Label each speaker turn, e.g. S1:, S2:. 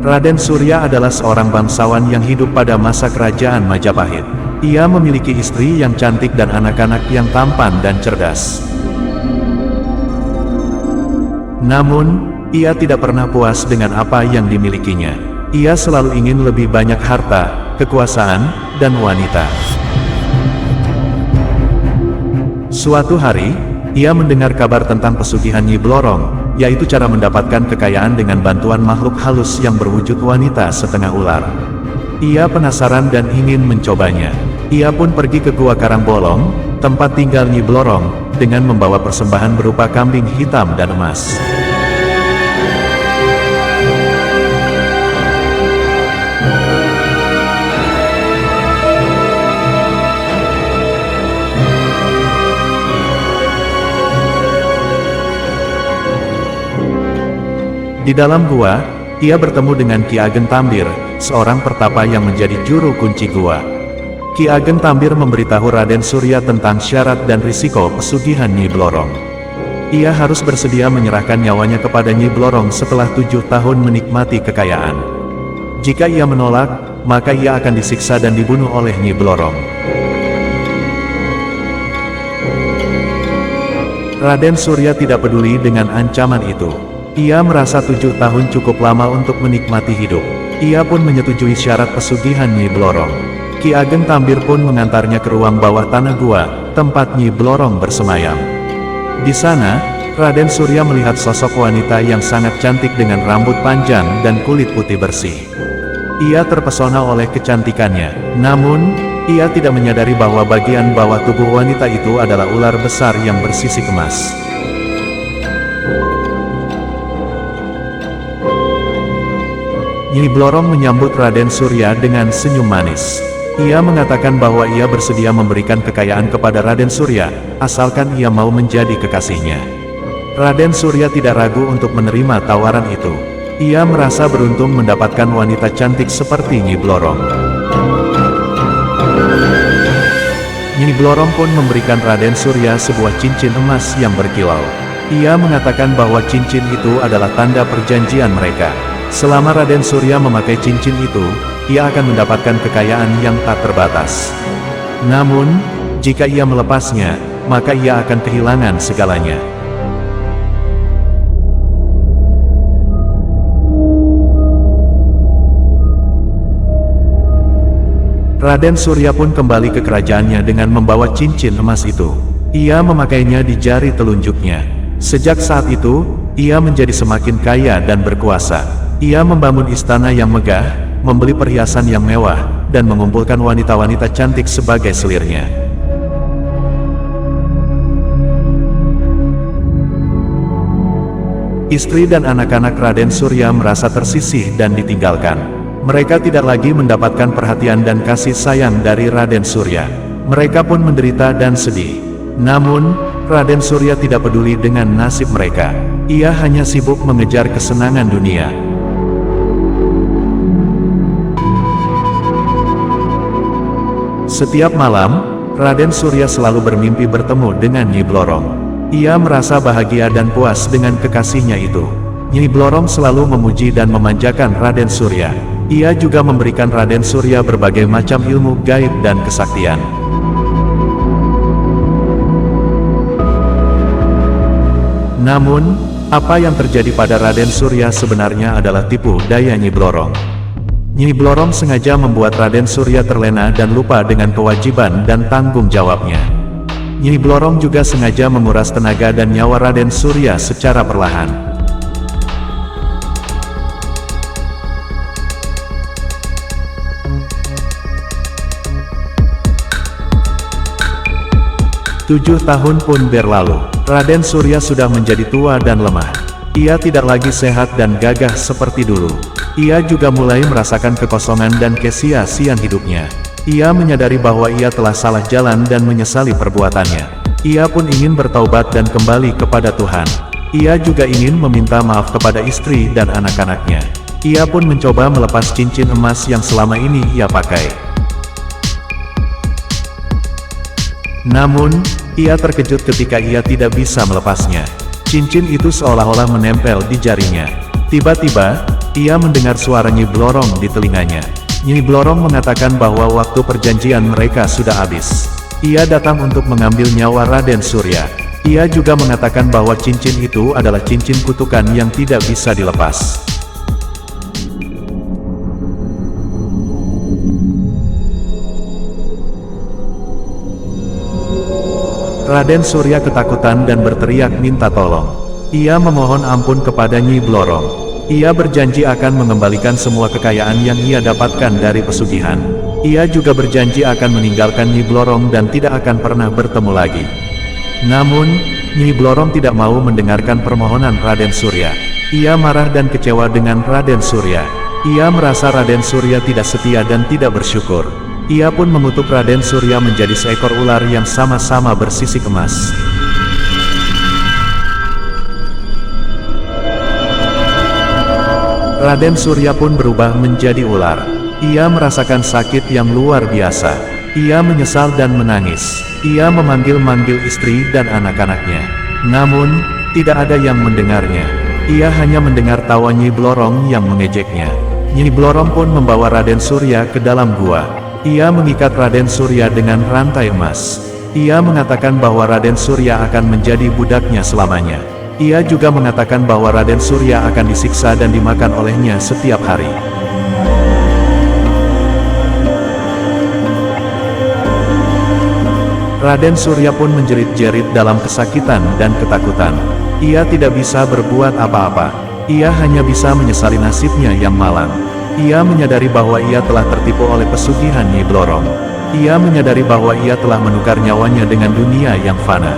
S1: Raden Surya adalah seorang bangsawan yang hidup pada masa kerajaan Majapahit. Ia memiliki istri yang cantik dan anak-anak yang tampan dan cerdas. Namun, ia tidak pernah puas dengan apa yang dimilikinya. Ia selalu ingin lebih banyak harta, kekuasaan, dan wanita. Suatu hari, ia mendengar kabar tentang pesugihan Nyi Blorong, yaitu cara mendapatkan kekayaan dengan bantuan makhluk halus yang berwujud wanita setengah ular. Ia penasaran dan ingin mencobanya. Ia pun pergi ke Gua Karangbolong, tempat tinggal Nyi Blorong, dengan membawa persembahan berupa kambing hitam dan emas. Di dalam gua, ia bertemu dengan Ki Ageng Tambir, seorang pertapa yang menjadi juru kunci gua. Ki Ageng Tambir memberitahu Raden Surya tentang syarat dan risiko pesugihan Nyi Blorong. Ia harus bersedia menyerahkan nyawanya kepada Nyi Blorong setelah 7 tahun menikmati kekayaan. Jika ia menolak, maka ia akan disiksa dan dibunuh oleh Nyi Blorong. Raden Surya tidak peduli dengan ancaman itu. Ia merasa 7 tahun cukup lama untuk menikmati hidup. Ia pun menyetujui syarat pesugihan Nyi Blorong. Ki Ageng Tambir pun mengantarnya ke ruang bawah tanah gua, tempat Nyi Blorong bersemayam. Di sana, Raden Surya melihat sosok wanita yang sangat cantik dengan rambut panjang dan kulit putih bersih. Ia terpesona oleh kecantikannya. Namun, ia tidak menyadari bahwa bagian bawah tubuh wanita itu adalah ular besar yang bersisik emas. Nyi Blorong menyambut Raden Surya dengan senyum manis. Ia mengatakan bahwa ia bersedia memberikan kekayaan kepada Raden Surya, asalkan ia mau menjadi kekasihnya. Raden Surya tidak ragu untuk menerima tawaran itu. Ia merasa beruntung mendapatkan wanita cantik seperti Nyi Blorong. Nyi Blorong pun memberikan Raden Surya sebuah cincin emas yang berkilau. Ia mengatakan bahwa cincin itu adalah tanda perjanjian mereka. Selama Raden Surya memakai cincin itu, ia akan mendapatkan kekayaan yang tak terbatas. Namun, jika ia melepasnya, maka ia akan kehilangan segalanya. Raden Surya pun kembali ke kerajaannya dengan membawa cincin emas itu. Ia memakainya di jari telunjuknya. Sejak saat itu, ia menjadi semakin kaya dan berkuasa. Ia membangun istana yang megah, membeli perhiasan yang mewah, dan mengumpulkan wanita-wanita cantik sebagai selirnya. Istri dan anak-anak Raden Surya merasa tersisih dan ditinggalkan. Mereka tidak lagi mendapatkan perhatian dan kasih sayang dari Raden Surya. Mereka pun menderita dan sedih. Namun, Raden Surya tidak peduli dengan nasib mereka. Ia hanya sibuk mengejar kesenangan dunia. Setiap malam, Raden Surya selalu bermimpi bertemu dengan Nyi Blorong. Ia merasa bahagia dan puas dengan kekasihnya itu. Nyi Blorong selalu memuji dan memanjakan Raden Surya. Ia juga memberikan Raden Surya berbagai macam ilmu gaib dan kesaktian. Namun, apa yang terjadi pada Raden Surya sebenarnya adalah tipu daya Nyi Blorong. Nyi Blorong sengaja membuat Raden Surya terlena dan lupa dengan kewajiban dan tanggung jawabnya. Nyi Blorong juga sengaja menguras tenaga dan nyawa Raden Surya secara perlahan. Tujuh tahun pun berlalu. Raden Surya sudah menjadi tua dan lemah. Ia tidak lagi sehat dan gagah seperti dulu. Ia juga mulai merasakan kekosongan dan kesia-siaan hidupnya. Ia menyadari bahwa ia telah salah jalan dan menyesali perbuatannya. Ia pun ingin bertaubat dan kembali kepada Tuhan. Ia juga ingin meminta maaf kepada istri dan anak-anaknya. Ia pun mencoba melepas cincin emas yang selama ini ia pakai. Namun, ia terkejut ketika ia tidak bisa melepasnya. Cincin itu seolah-olah menempel di jarinya. Tiba-tiba, Ia mendengar suara Nyi Blorong di telinganya. Nyi Blorong mengatakan bahwa waktu perjanjian mereka sudah habis. Ia datang untuk mengambil nyawa Raden Surya. Ia juga mengatakan bahwa cincin itu adalah cincin kutukan yang tidak bisa dilepas. Raden Surya ketakutan dan berteriak minta tolong. Ia memohon ampun kepada Nyi Blorong. Ia berjanji akan mengembalikan semua kekayaan yang ia dapatkan dari pesugihan. Ia juga berjanji akan meninggalkan Nyi Blorong dan tidak akan pernah bertemu lagi. Namun, Nyi Blorong tidak mau mendengarkan permohonan Raden Surya. Ia marah dan kecewa dengan Raden Surya. Ia merasa Raden Surya tidak setia dan tidak bersyukur. Ia pun mengutuk Raden Surya menjadi seekor ular yang sama-sama bersisik emas. Raden Surya pun berubah menjadi ular. Ia merasakan sakit yang luar biasa. Ia menyesal dan menangis. Ia memanggil-manggil istri dan anak-anaknya. Namun, tidak ada yang mendengarnya. Ia hanya mendengar tawa Nyi Blorong yang mengejeknya. Nyi Blorong pun membawa Raden Surya ke dalam gua. Ia mengikat Raden Surya dengan rantai emas. Ia mengatakan bahwa Raden Surya akan menjadi budaknya selamanya. Ia juga mengatakan bahwa Raden Surya akan disiksa dan dimakan olehnya setiap hari. Raden Surya pun menjerit-jerit dalam kesakitan dan ketakutan. Ia tidak bisa berbuat apa-apa. Ia hanya bisa menyesali nasibnya yang malang. Ia menyadari bahwa ia telah tertipu oleh pesugihan Nyi Blorong. Ia menyadari bahwa ia telah menukar nyawanya dengan dunia yang fana.